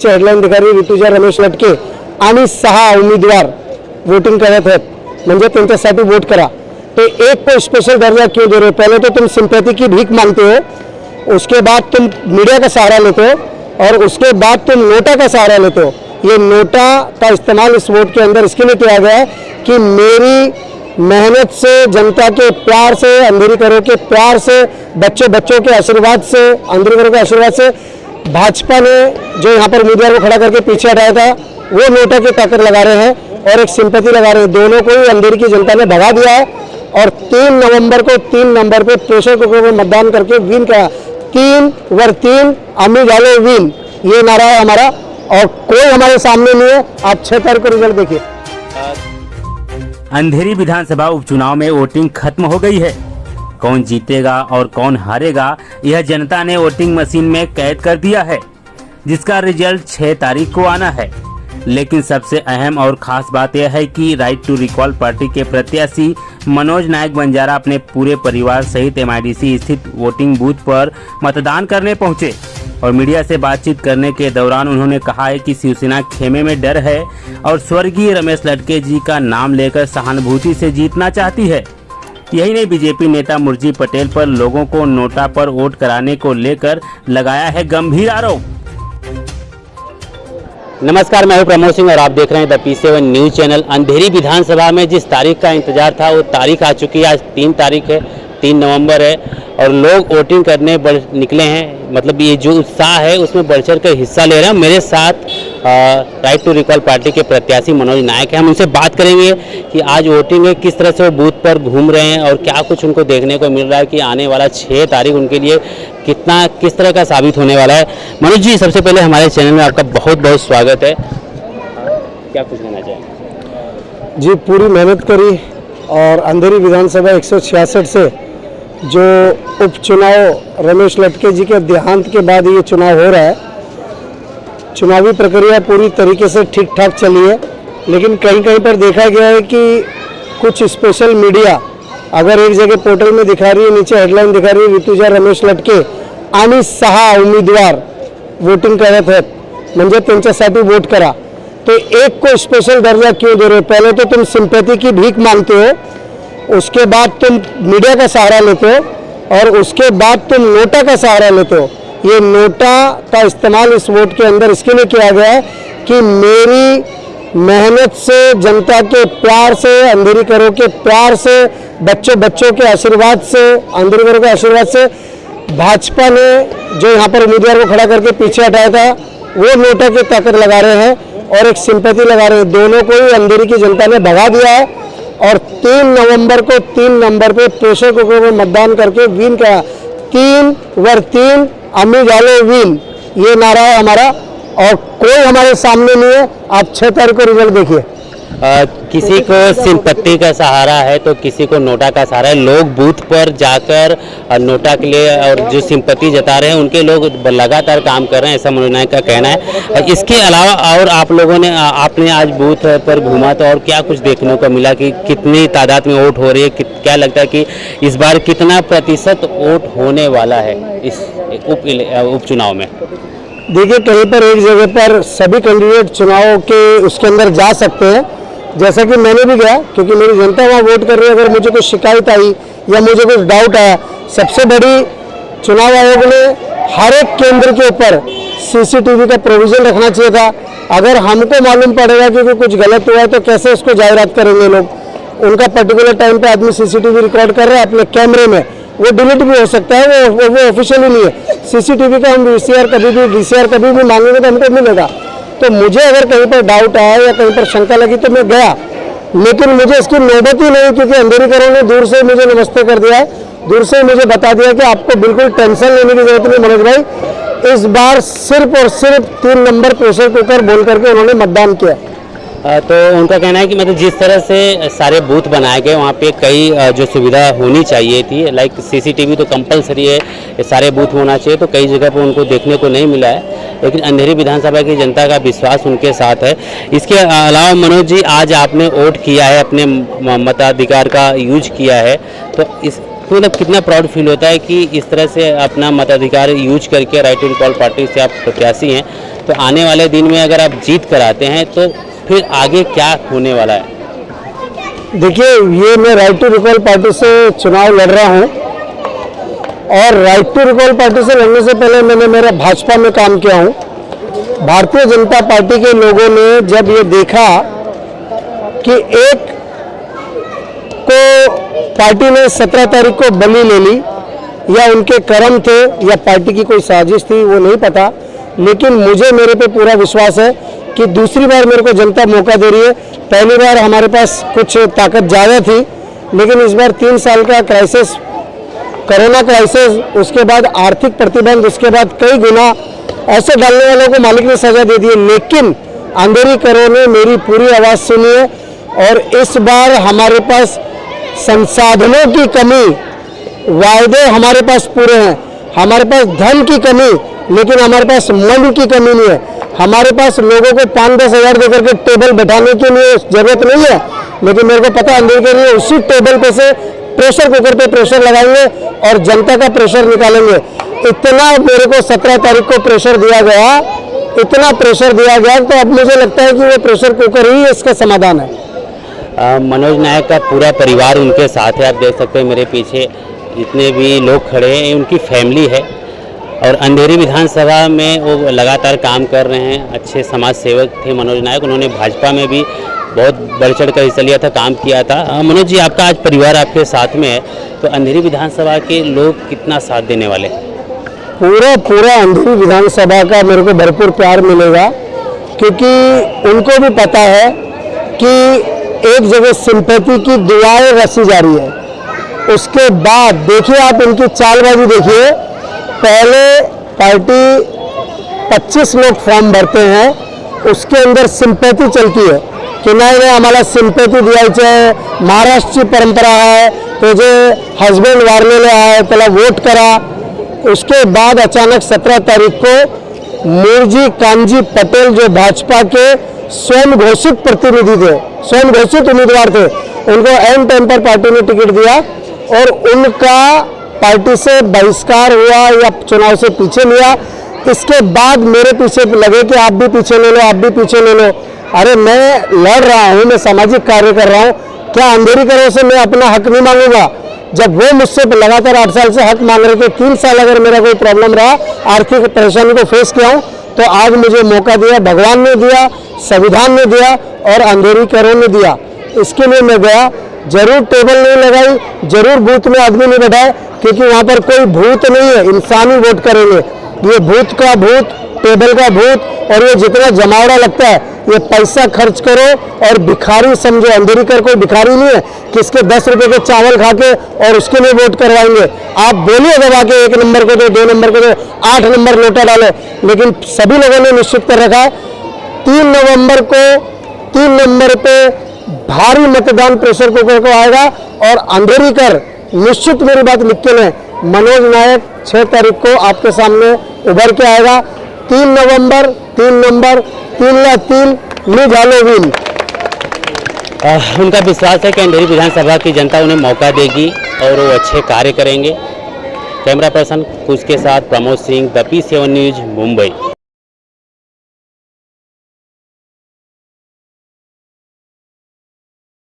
Headline दिखा रही ऋतुजा रमेश लटके आणि 6 उम्मीदवार वोटिंग करत आहेत म्हणजे त्यांच्यासाठी वोट करा। तो एक को स्पेशल दर्जा क्यों दे रहे हो? पहले तो तुम सिंपैथी की भीख मांगते हो, उसके बाद तुम मीडिया का सहारा लेते हो और उसके बाद तुम नोटा का सहारा लेते हो। ये नोटा का इस्तेमाल इस वोट के अंदर इसके लिए किया गया है कि मेरी मेहनत से, जनता के प्यार से, अंधेरी करो के प्यार से, बच्चों के आशीर्वाद से, अंधेरी करो के आशीर्वाद से भाजपा ने जो यहाँ पर उम्मीदवार को खड़ा करके पीछे हटाया था वो नोटा की ताकत लगा रहे हैं और एक सिंपैथी लगा रहे हैं। दोनों को ही अंधेरी की जनता ने भगा दिया है और 3 नवंबर को 3 नंबर पे प्रेशर कुकर में मतदान करके विन करा। 3 अम्मी जालो विन, ये नारा है हमारा और कोई हमारे सामने नहीं है। आप 6 तारीख को रिजल्ट देखिए। अंधेरी विधानसभा उपचुनाव में वोटिंग खत्म हो गई है। कौन जीतेगा और कौन हारेगा यह जनता ने वोटिंग मशीन में कैद कर दिया है, जिसका रिजल्ट 6 तारीख को आना है। लेकिन सबसे अहम और खास बात यह है कि राइट टू रिकॉल पार्टी के प्रत्याशी मनोज नायक बंजारा अपने पूरे परिवार सहित MIDC स्थित वोटिंग बूथ पर मतदान करने पहुंचे और मीडिया से बातचीत करने के दौरान उन्होंने कहा है कि शिवसेना खेमे में डर है और स्वर्गीय रमेश लटके जी का नाम लेकर सहानुभूति से जीतना चाहती है। यही नहीं, बीजेपी नेता मुर्जी पटेल पर लोगों को नोटा पर वोट कराने को लेकर लगाया है गंभीर आरोप। नमस्कार, मैं हूं प्रमोद सिंह और आप देख रहे हैं द P7 न्यूज चैनल। अंधेरी विधानसभा में जिस तारीख का इंतजार था वो तारीख आ चुकी है। आज 3 तारीख है, 3 नवंबर है और लोग वोटिंग करने निकले हैं। मतलब ये जो उत्साह है उसमें बढ़ चढ़ कर हिस्सा ले रहे हैं। मेरे साथ राइट टू रिकॉल पार्टी के प्रत्याशी मनोज नायक हैं। हम उनसे बात करेंगे कि आज वोटिंग है, किस तरह से वो बूथ पर घूम रहे हैं और क्या कुछ उनको देखने को मिल रहा है कि आने वाला 6 तारीख उनके लिए किस तरह का साबित होने वाला है। मनोज जी, सबसे पहले हमारे चैनल में आपका बहुत बहुत स्वागत है। क्या कुछ कहना चाहेंगे? जी, पूरी मेहनत करी और अंधेरी विधानसभा 166 से जो उपचुनाव रमेश लटके जी के देहांत के बाद ये चुनाव हो रहा है, चुनावी प्रक्रिया पूरी तरीके से ठीक ठाक चली है। लेकिन कहीं कहीं पर देखा गया है कि कुछ स्पेशल मीडिया अगर एक जगह पोर्टल में दिखा रही है, नीचे हेडलाईन दिखा रही है ऋतुजा रमेश लटके आणि 6 उम्मीदवार वोटिंग करत आहेत म्हणजे त्यांच्यासाठी वोट करा। तो एक को स्पेशल दर्जा क्यों दे रहे हो? पहले तो तुम सिंपैथी की भीख मांगते हो, उसके बाद तुम मीडिया का सहारा लेते हो और उसके बाद तुम नोटा का सहारा लेते हो। ये नोटा का इस्तेमाल इस वोट के अंदर इसके लिए किया गया है कि मेरी मेहनत से, जनता के प्यार से, अंधेरी करो के प्यार से, बच्चों के आशीर्वाद से, अंधेरी करो के आशीर्वाद से भाजपा ने जो यहाँ पर उम्मीदवार को खड़ा करके पीछे हटाया था वो नोटा की ताकत लगा रहे हैं और एक सिंपैथी लगा रहे हैं। दोनों को ही अंधेरी की जनता ने भगा दिया है और 3 नवंबर को 3 नंबर पे प्रेशर कुकर में मतदान करके विन करा। 3 अम्मी जालो विन, ये नारा है हमारा और कोई हमारे सामने नहीं है। आप 6 तारीख को रिजल्ट देखिए। किसी को सिंपत्ति का सहारा है तो किसी को नोटा का सहारा है। लोग बूथ पर जाकर नोटा के लिए और जो सिंपत्ति जता रहे हैं उनके लोग लगातार काम कर रहे हैं, ऐसा मनोज नायक का कहना है। इसके अलावा और आपने आज बूथ पर घूमा तो और क्या कुछ देखने को मिला कि कितनी तादाद में वोट हो रही है? क्या लगता है कि इस बार कितना प्रतिशत वोट होने वाला है इस उपचुनाव में? देखिए, कहीं पर एक जगह पर सभी कैंडिडेट चुनाव के उसके अंदर जा सकते हैं, जैसा कि मैंने भी गया क्योंकि मेरी जनता वहाँ वोट कर रही है। अगर मुझे कुछ शिकायत आई या मुझे कुछ डाउट आया, सबसे बड़ी चुनाव आयोग ने हर एक केंद्र के ऊपर CCTV का प्रोविज़न रखना चाहिए था। अगर हमको मालूम पड़ेगा कि कुछ गलत हुआ है तो कैसे उसको जाहिरात करेंगे लोग? उनका पर्टिकुलर टाइम पे आदमी CCTV रिकॉर्ड कर रहा है अपने कैमरे में, वो डिलीट भी हो सकता है, वो ऑफिशियली नहीं है। CCTV का हम VCR कभी भी मांगेंगे तो हमको मिलेगा। तो मुझे अगर कहीं पर डाउट आया या कहीं पर शंका लगी तो मैं गया, लेकिन मुझे इसकी नौबत ही नहीं क्योंकि अंधेरी करो ने दूर से मुझे नमस्ते कर दिया है, दूर से मुझे बता दिया कि आपको बिल्कुल टेंशन लेने की जरूरत नहीं मनोज भाई। इस बार सिर्फ और सिर्फ 3 नंबर प्रेशर कुकर बोल करके उन्होंने मतदान किया। तो उनका कहना है कि मतलब जिस तरह से सारे बूथ बनाए गए वहाँ पे कई जो सुविधा होनी चाहिए थी, लाइक CCTV तो कंपलसरी है, ये सारे बूथ होना चाहिए, तो कई जगह पे उनको देखने को नहीं मिला है। लेकिन अंधेरी विधानसभा की जनता का विश्वास उनके साथ है। इसके अलावा मनोज जी, आज आपने वोट किया है, अपने मताधिकार का यूज किया है, तो इस मतलब कितना प्राउड फील होता है कि इस तरह से अपना मताधिकार यूज करके राइट टू रिकॉल पार्टी से आप प्रत्याशी हैं, तो आने वाले दिन में अगर आप जीत कर आते हैं तो फिर आगे क्या होने वाला है? देखिए, ये मैं राइट टू रिकॉल पार्टी से चुनाव लड़ रहा हूँ और राइट टू रिकॉल पार्टी से लड़ने से पहले मैंने मेरा भाजपा में काम किया हूँ। भारतीय जनता पार्टी के लोगों ने जब ये देखा कि एक को पार्टी ने 17 तारीख को बलि ले ली, या उनके कर्म थे या पार्टी की कोई साजिश थी, वो नहीं पता, लेकिन मुझे मेरे पे पूरा विश्वास है कि दूसरी बार मेरे को जनता मौका दे रही है। पहली बार हमारे पास कुछ ताकत ज़्यादा थी, लेकिन इस बार 3 साल का क्राइसिस, कोरोना क्राइसिस, उसके बाद आर्थिक प्रतिबंध, उसके बाद कई गुना ऐसे डालने वालों को मालिक ने सजा दे दी है, लेकिन अंधेरी करों ने मेरी पूरी आवाज़ सुनी है। और इस बार हमारे पास संसाधनों की कमी, वायदे हमारे पास पूरे हैं, हमारे पास धन की कमी, लेकिन हमारे पास मन की कमी नहीं है। हमारे पास लोगों को 5-10 हज़ार देकर के टेबल बैठाने के लिए जरूरत नहीं है, लेकिन मेरे को पता अंधेरी के लिए उसी टेबल पे से प्रेशर कुकर पे प्रेशर लगाएंगे और जनता का प्रेशर निकालेंगे। इतना मेरे को 17 तारीख को प्रेशर दिया गया, इतना प्रेशर दिया गया, तो अब मुझे लगता है कि वो प्रेशर कुकर ही इसका समाधान है। मनोज नायक का पूरा परिवार उनके साथ है। आप देख सकते हैं मेरे पीछे जितने भी लोग खड़े हैं उनकी फैमिली है और अंधेरी विधानसभा में वो लगातार काम कर रहे हैं। अच्छे समाज सेवक थे मनोज नायक, उन्होंने भाजपा में भी बहुत बढ़ चढ़ कर हिस्सा लिया था, काम किया था। मनोज जी, आपका आज परिवार आपके साथ में है, तो अंधेरी विधानसभा के लोग कितना साथ देने वाले हैं? पूरा अंधेरी विधानसभा का मेरे को भरपूर प्यार मिलेगा, क्योंकि उनको भी पता है कि एक जगह सिंपैथी की दुआएं रसी जा रही है। उसके बाद देखिए, आप इनकी चालबाजी देखिए। पहले पार्टी 25 लोग फॉर्म भरते हैं, उसके अंदर सिंपैथी चलती है कि नहीं आम्हाला सिंपैथी द्यायची आहे, महाराष्ट्रची परंपरा आहे, तुझे हस्बैंड वारलेले आहे त्याला वोट करा। उसके बाद अचानक 17 तारीख को मुरजी कांजी पटेल, जो भाजपा के स्वयं घोषित प्रतिनिधि थे, स्वयं घोषित उम्मीदवार थे, उनको एन टाइम पर पार्टी ने टिकट दिया और उनका पार्टी से बहिष्कार हुआ या चुनाव से पीछे लिया। इसके बाद मेरे पीछे लगे कि आप भी पीछे ले लो, आप भी पीछे ले लो। अरे मैं लड़ रहा हूँ, मैं सामाजिक कार्य कर रहा हूँ, क्या अंधेरी करों से मैं अपना हक नहीं मांगूंगा? जब वो मुझसे लगातार 8 साल से हक मांग रहे थे, 3 साल अगर मेरा कोई प्रॉब्लम रहा, आर्थिक परेशानी को फेस किया हूँ, तो आज मुझे मौका दिया, भगवान ने दिया, संविधान ने दिया और अंधेरी करों ने दिया। इसके लिए मैं गया, जरूर टेबल नहीं लगाई, जरूर बूथ में आदमी नहीं बैठाए, क्योंकि वहाँ पर कोई भूत नहीं है, इंसान ही वोट करेंगे। ये भूत का भूत, टेबल का भूत, और ये जितना जमावड़ा लगता है, ये पैसा खर्च करो और भिखारी समझो। अंधेरी कर कोई भिखारी नहीं है किसके 10 रुपए के चावल खा के और उसके लिए वोट करवाएंगे। आप बोलिए दबा के 1 नंबर को दो, 2 नंबर को दो, 8 नंबर नोटा डालो, लेकिन सभी लोगों ने निश्चित कर रखा है 3 नवंबर को 3 नंबर पे भारी मतदान प्रेशर कुकर को आएगा और अंधेरी कर निश्चित, मेरी बात लिख के लें, मनोज नायक 6 तारीख को आपके सामने उभर के आएगा। 3 नवंबर 3 नंबर 3 मी झालो विन। उनका विश्वास है कि अंधेरी विधानसभा की जनता उन्हें मौका देगी और वो अच्छे कार्य करेंगे। कैमरा पर्सन कुछ के साथ Pramod Singh, the P7 news, Mumbai.